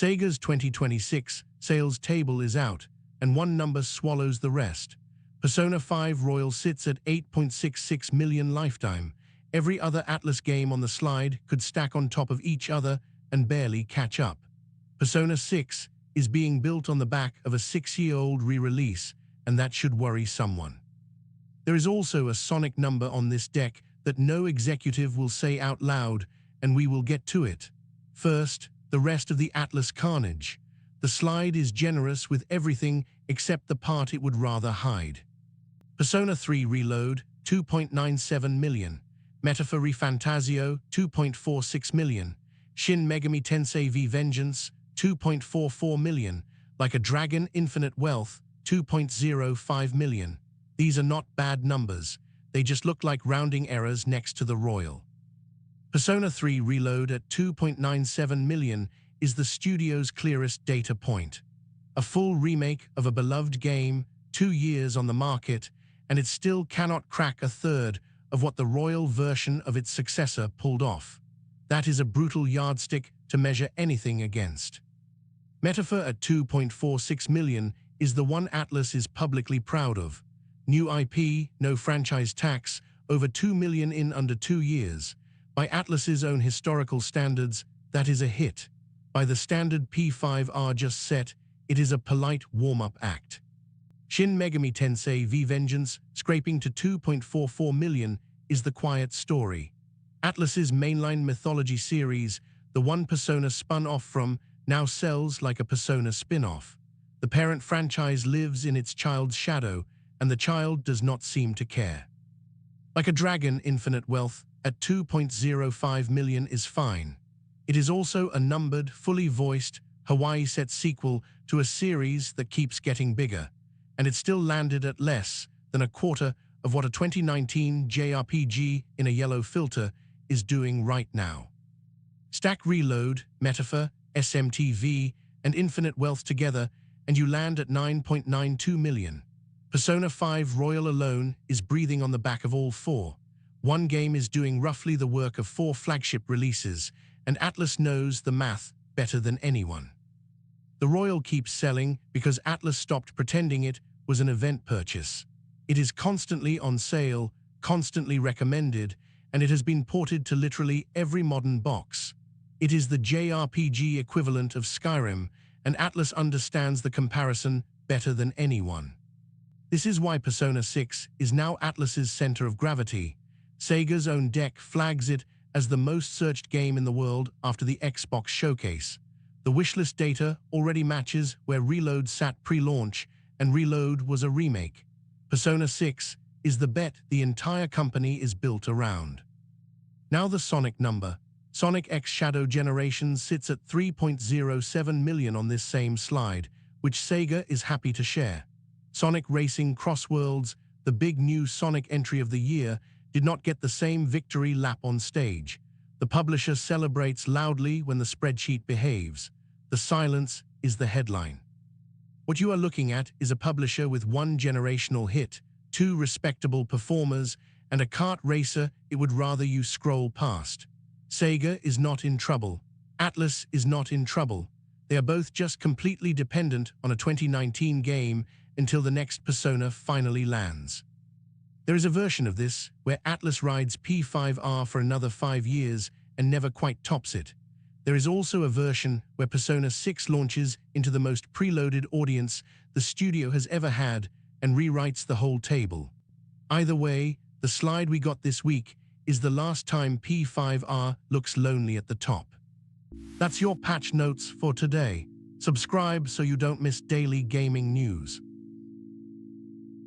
Sega's 2026 sales table is out, and one number swallows the rest. Persona 5 Royal sits at 8.66 million lifetime. Every other Atlus game on the slide could stack on top of each other and barely catch up. Persona 6 is being built on the back of a 6-year-old re-release, and that should worry someone. There is also a Sonic number on this deck that no executive will say out loud, and we will get to it. First, the rest of the Atlus carnage. The slide is generous with everything except the part it would rather hide. Persona 3 Reload, 2.97 million. Metaphor ReFantazio, 2.46 million. Shin Megami Tensei V Vengeance, 2.44 million. LikeADragon Infinite Wealth, 2.05 million. These are not bad numbers. They just look like rounding errors next to the Royal. Persona 3 Reload at 2.97 million is the studio's clearest data point. A full remake of a beloved game, 2 years on the market, and it still cannot crack a third of what the Royal version of its successor pulled off. That is a brutal yardstick to measure anything against. Metaphor at 2.46 million is the one Atlus is publicly proud of. New IP, no franchise tax, over 2 million in under 2 years. By Atlus's own historical standards, that is a hit. By the standard P5R just set, it is a polite warm-up act. Shin Megami Tensei V Vengeance, scraping to 2.44 million, is the quiet story. Atlus's mainline mythology series, the one Persona spun off from, now sells like a Persona spin-off. The parent franchise lives in its child's shadow, and the child does not seem to care. LikeADragon Infinite Wealth at 2.05 million is fine. It is also a numbered, fully voiced, Hawaii-set sequel to a series that keeps getting bigger, and it still landed at less than a quarter of what a 2019 JRPG in a yellow filter is doing right now. Stack Reload, Metaphor, SMT V, and Infinite Wealth together, and you land at 9.92 million. Persona 5 Royal alone is breathing on the back of all four. One game is doing roughly the work of 4 flagship releases, and Atlus knows the math better than anyone. The Royal keeps selling because Atlus stopped pretending it was an event purchase. It is constantly on sale, constantly recommended, and it has been ported to literally every modern box. It is the JRPG equivalent of Skyrim, and Atlus understands the comparison better than anyone. This is why Persona 6 is now Atlus's center of gravity. Sega's own deck flags it as the most searched game in the world after the Xbox showcase. The wishlist data already matches where Reload sat pre-launch, and Reload was a remake. Persona 6 is the bet the entire company is built around. Now the Sonic number. Sonic X Shadow Generations sits at 3.07 million on this same slide, which Sega is happy to share. Sonic Racing CrossWorlds, the big new Sonic entry of the year, did not get the same victory lap on stage. The publisher celebrates loudly when the spreadsheet behaves. The silence is the headline. What you are looking at is a publisher with 1 generational hit, 2 respectable performers, and a kart racer it would rather you scroll past. Sega is not in trouble. Atlus is not in trouble. They are both just completely dependent on a 2019 game until the next Persona finally lands. There is a version of this where Atlus rides P5R for another 5 years and never quite tops it. There is also a version where Persona 6 launches into the most preloaded audience the studio has ever had and rewrites the whole table. Either way, the slide we got this week is the last time P5R looks lonely at the top. That's your patch notes for today. Subscribe so you don't miss daily gaming news.